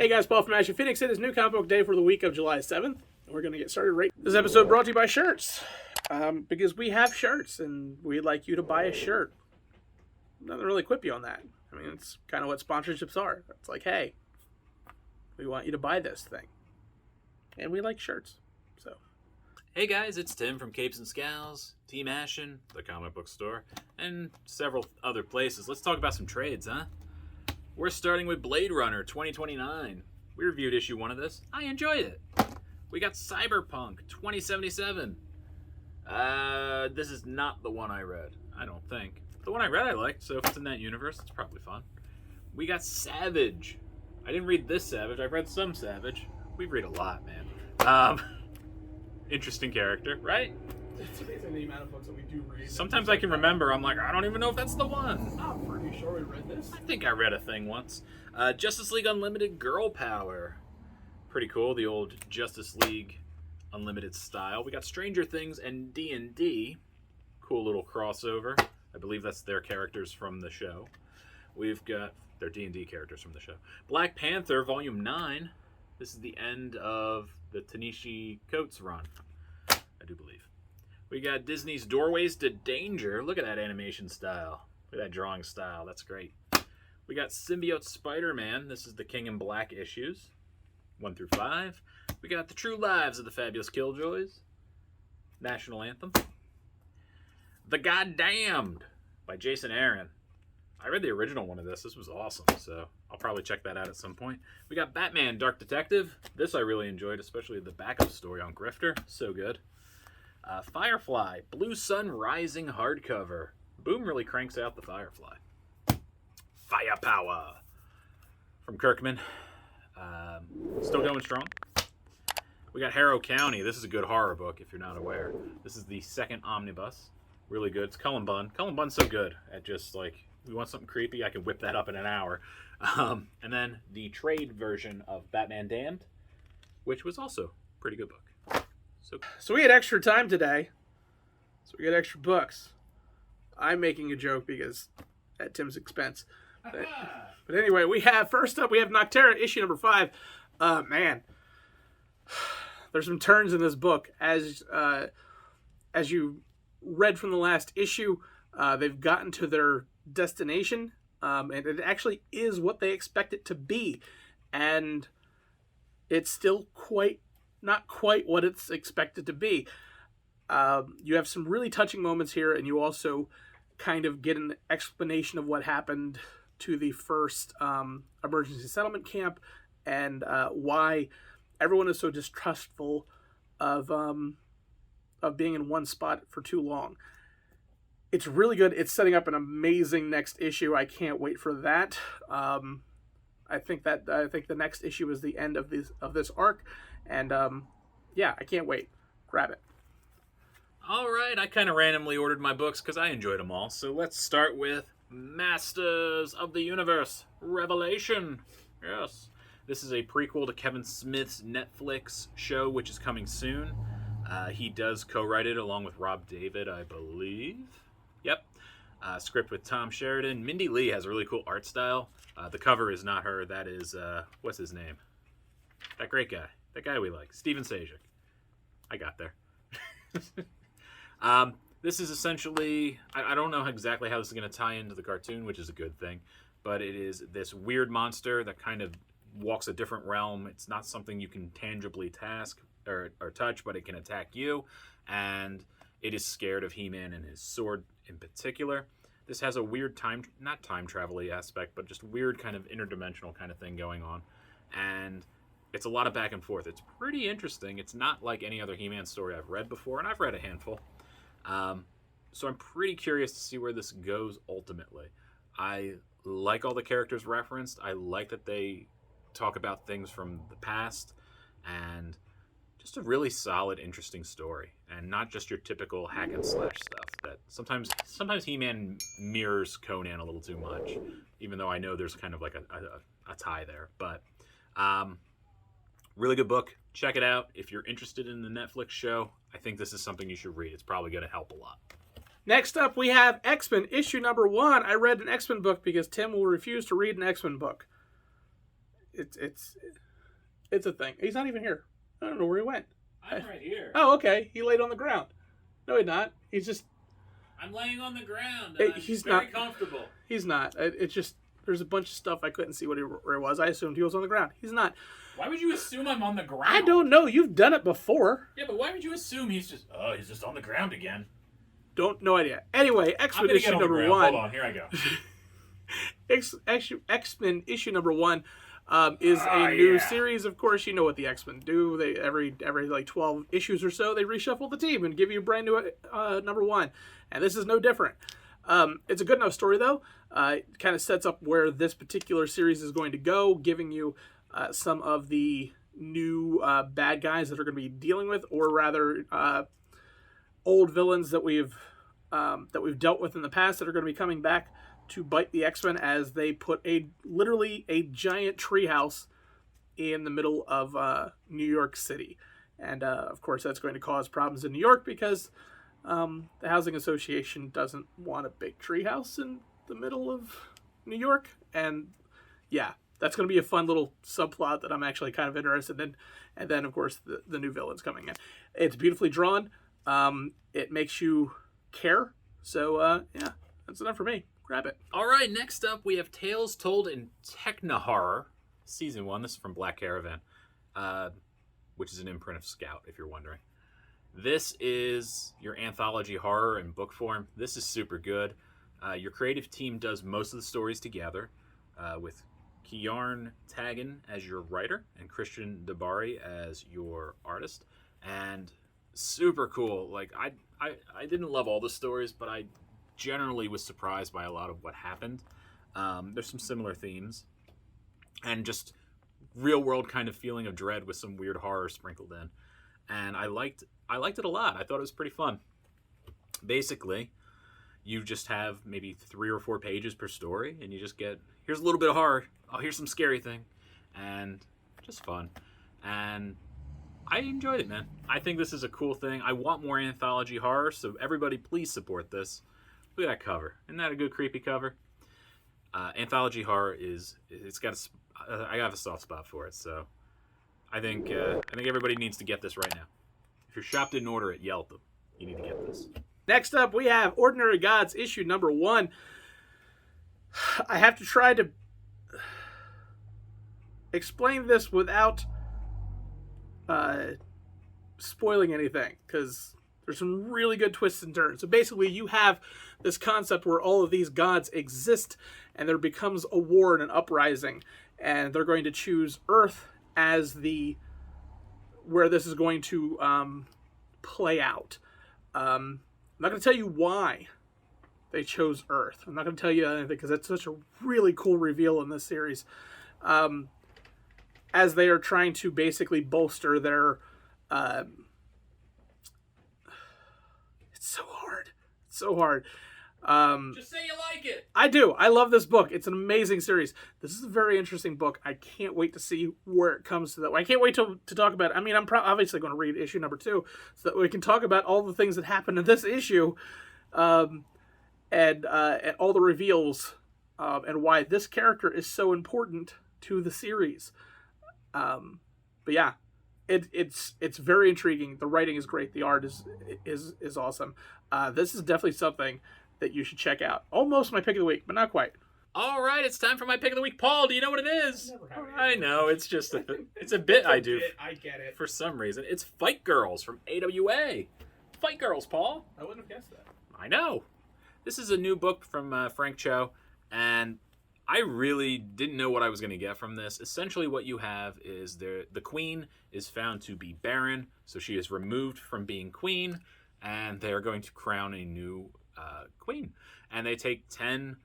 Hey guys, Paul from Ashen. It is new comic book day for the week of July 7th. We're going to get started right. This episode brought to you by shirts. Because we have shirts and we'd like you to buy a shirt. Nothing really quippy on that. I mean, it's kind of what sponsorships are. It's like, hey, we want you to buy this thing. And we like shirts. So, hey guys, it's Tim from Capes and Scowls, Team Ashen, the comic book store, and several other places. Let's talk about some trades, huh? We're starting with Blade Runner 2029. We reviewed issue 1 of this. I enjoyed it. We got Cyberpunk 2077. This is not the one I read, I don't think. The one I read I liked, so if it's in that universe, it's probably fun. We got Savage. I didn't read this Savage. I've read some Savage. We read a lot, man. Interesting character, right? it's amazing the amount of books that we do read. Sometimes I can remember. I'm like, I don't even know if that's the one. I'm pretty sure we read this. I think I read a thing once. Justice League Unlimited Girl Power. Pretty cool, the old Justice League Unlimited style. We got Stranger Things and D&D. Cool little crossover. I believe that's their characters from the show. We've got their D&D characters from the show. Black Panther Volume 9. This is the end of the Ta-Nehisi Coates run, I do believe. We got Disney's Doorways to Danger. Look at that animation style. Look at that drawing style. That's great. We got Symbiote Spider-Man. This is the King in Black issues, 1 through 5. We got The True Lives of the Fabulous Killjoys. National Anthem. The Goddamned by Jason Aaron. I read the original one of this. This was awesome, so I'll probably check that out at some point. We got Batman Dark Detective. This I really enjoyed, especially the backup story on Grifter. So good. Firefly Blue Sun Rising hardcover. Boom really cranks out the Firefly. Firepower from Kirkman. Still going strong. We got Harrow County. This is a good horror book if you're not aware. This is the second omnibus. Really good. It's Cullen Bunn. Cullen Bunn's so good at just like, we want something creepy, I can whip that up in an hour. And then the trade version of Batman Damned, which was also a pretty good book. So we had extra time today. So we got extra books. I'm making a joke because at Tim's expense. But anyway, first up we have Nocterra issue number 5. Man, there's some turns in this book. As you read from the last issue, they've gotten to their destination, and it actually is what they expect it to be, and it's still not quite what it's expected to be. You have some really touching moments here, and you also kind of get an explanation of what happened to the first emergency settlement camp, and why everyone is so distrustful of being in one spot for too long. It's really good. It's setting up an amazing next issue. I can't wait for that. I think the next issue is the end of this arc, and yeah, I can't wait. Grab it. All right, I kind of randomly ordered my books because I enjoyed them all. So let's start with Masters of the Universe Revelation. Yes, this is a prequel to Kevin Smith's Netflix show, which is coming soon. He does co-write it along with Rob David, I believe. Yep. Script with Tom Sheridan. Mindy Lee has a really cool art style. The cover is not her. That is, what's his name? That great guy. That guy we like. Steven Sajak. I got there. This is essentially, I don't know exactly how this is going to tie into the cartoon, which is a good thing. But it is this weird monster that kind of walks a different realm. It's not something you can tangibly task or touch, but it can attack you. And it is scared of He-Man and his sword in particular. This has a weird not time travel-y aspect, but just weird kind of interdimensional kind of thing going on. And it's a lot of back and forth. It's pretty interesting. It's not like any other He-Man story I've read before, and I've read a handful. So I'm pretty curious to see where this goes ultimately. I like all the characters referenced. I like that they talk about things from the past, and just a really solid, interesting story, and not just your typical hack and slash stuff that sometimes He-Man mirrors Conan a little too much, even though I know there's kind of like a tie there. But really good book. Check it out. If you're interested in the Netflix show, I think this is something you should read. It's probably going to help a lot. Next up, we have X-Men issue number 1. I read an X-Men book because Tim will refuse to read an X-Men book. it's a thing. He's not even here. I don't know where he went. I'm right here. Oh, okay. He laid on the ground. No, he's not. He's just. I'm laying on the ground. And He's very not comfortable. He's not. It's just there's a bunch of stuff I couldn't see where he was. I assumed he was on the ground. He's not. Why would you assume I'm on the ground? I don't know. You've done it before. Yeah, but why would you assume he's just on the ground again? No idea. Anyway, X-Men issue number 1. Hold on, here I go. X-Men issue number 1 is a new series. Of course, you know what the X-Men do. They every like 12 issues or so, they reshuffle the team and give you a brand new number 1. And this is no different. It's a good enough story, though. It kind of sets up where this particular series is going to go, giving you some of the new bad guys that are going to be dealing with, or rather old villains that we've dealt with in the past that are going to be coming back to bite the X-Men as they put literally a giant treehouse in the middle of New York City. And of course that's going to cause problems in New York because the Housing Association doesn't want a big treehouse in the middle of New York. And yeah, that's going to be a fun little subplot that I'm actually kind of interested in. And then, of course, the new villains coming in. It's beautifully drawn. It makes you care. So, yeah, that's enough for me. Grab it. All right, next up, we have Tales Told in Techno Season 1. This is from Black Caravan, which is an imprint of Scout, if you're wondering. This is your anthology horror in book form. This is super good. Your creative team does most of the stories together with Kjarn Tagen as your writer and Christian Dabari as your artist. And super cool. Like, I didn't love all the stories, but I generally was surprised by a lot of what happened. There's some similar themes. And just real-world kind of feeling of dread with some weird horror sprinkled in. And I liked it a lot. I thought it was pretty fun. Basically, you just have maybe 3 or 4 pages per story, and you just get, here's a little bit of horror. Oh, here's some scary thing. And just fun. And I enjoyed it, man. I think this is a cool thing. I want more anthology horror, so everybody please support this. Look at that cover. Isn't that a good creepy cover? Anthology horror I have a soft spot for it, so I think everybody needs to get this right now. If your shop didn't order it, yell at them. You need to get this. Next up, we have Ordinary Gods, issue number 1. I have to try to explain this without spoiling anything, because there's some really good twists and turns. So basically, you have this concept where all of these gods exist, and there becomes a war and an uprising, and they're going to choose Earth as where this is going to play out. I'm not going to tell you why they chose Earth. I'm not going to tell you anything because it's such a really cool reveal in this series. As they are trying to basically bolster their... it's so hard. It's so hard. Just say you like it. I do. I love this book. It's an amazing series. This is a very interesting book. I can't wait to see where it comes to that. I can't wait to talk about it. I mean, I'm obviously going to read issue number 2 so that we can talk about all the things that happen in this issue, and all the reveals, and why this character is so important to the series. But yeah, it's very intriguing. The writing is great. The art is awesome. This is definitely something that you should check out. Almost my pick of the week, but not quite. All right, it's time for my pick of the week. Paul, do you know what it is? I know, it's just it's a bit I do. I get it. For some reason. It's Fight Girls from AWA. Fight Girls, Paul. I wouldn't have guessed that. I know. This is a new book from Frank Cho, and I really didn't know what I was going to get from this. Essentially what you have is the queen is found to be barren, so she is removed from being queen, and they're going to crown a new queen. And they take 10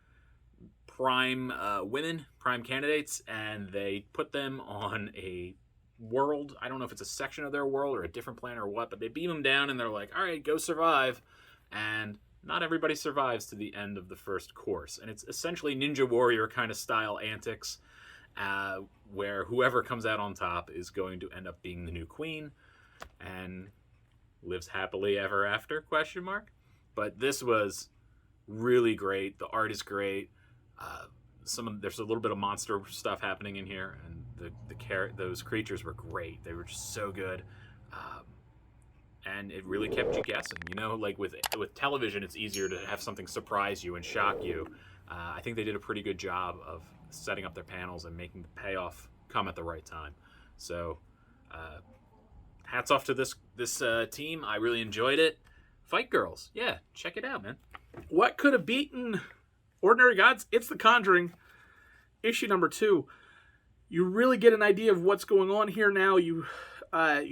prime women, prime candidates, and they put them on a world. I don't know if it's a section of their world or a different planet or what, but they beam them down and they're like, all right, go survive. And not everybody survives to the end of the first course. And it's essentially Ninja Warrior kind of style antics, where whoever comes out on top is going to end up being the new queen and lives happily ever after, ? But this was really great. The art is great. There's a little bit of monster stuff happening in here, and those creatures were great. They were just so good. And it really kept you guessing. You know, like with television, it's easier to have something surprise you and shock you. I think they did a pretty good job of setting up their panels and making the payoff come at the right time. So, hats off to this team. I really enjoyed it. Fight Girls, yeah, check it out, man. What could have beaten Ordinary Gods? It's The Conjuring, issue number 2. You really get an idea of what's going on here now. You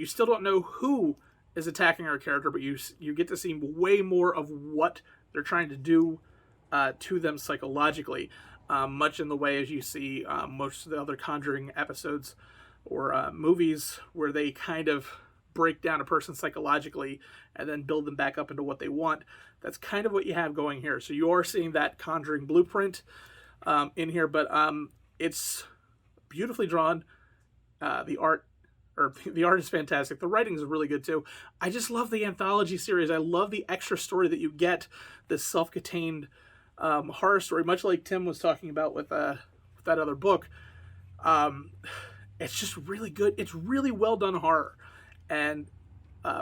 still don't know who is attacking our character, but you get to see way more of what they're trying to do to them psychologically, much in the way as you see most of the other Conjuring episodes or movies where they kind of break down a person psychologically and then build them back up into what they want. That's kind of what you have going here. So you are seeing that Conjuring blueprint in here, but it's beautifully drawn. The art is fantastic. The writing is really good too. I just love the anthology series. I love the extra story that you get, this self-contained horror story, much like Tim was talking about with that other book. It's just really good. It's really well done horror. And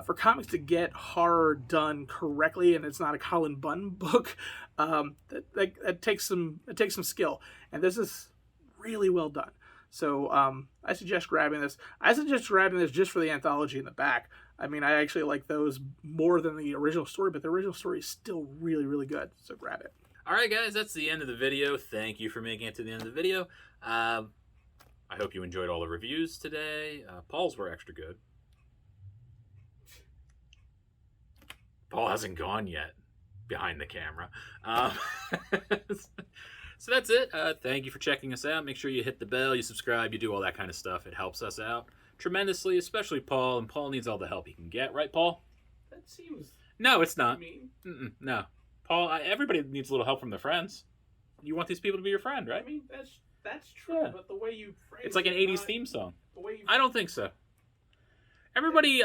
for comics to get horror done correctly, and it's not a Colin Bunn book, that takes some skill. And this is really well done. So I suggest grabbing this. I suggest grabbing this just for the anthology in the back. I mean, I actually like those more than the original story, but the original story is still really, really good. So grab it. All right, guys, that's the end of the video. Thank you for making it to the end of the video. I hope you enjoyed all the reviews today. Paul's were extra good. Paul hasn't gone yet behind the camera. So that's it. Thank you for checking us out. Make sure you hit the bell, you subscribe, you do all that kind of stuff. It helps us out tremendously, especially Paul. And Paul needs all the help he can get. Right, Paul? That seems... No, it's not. mean. No. Paul, everybody needs a little help from their friends. You want these people to be your friend, right? I mean, that's true, Yeah. but the way you phrase It's like an it, 80s theme song. The way you... I don't think so. Everybody,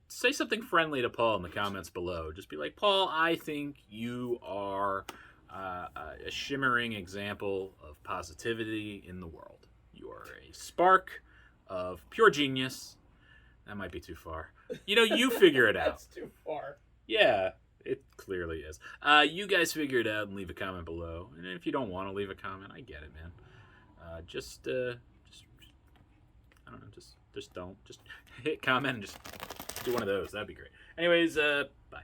say something friendly to Paul in the comments below. Just be like, Paul, I think you are a shimmering example of positivity in the world. You are a spark of pure genius. That might be too far. You know, you figure it out. That's too far. Yeah, it clearly is. You guys figure it out and leave a comment below. And if you don't want to leave a comment, I get it, man. Just I don't know, just don't. Just hit comment and just do one of those. That'd be great. Anyways, bye.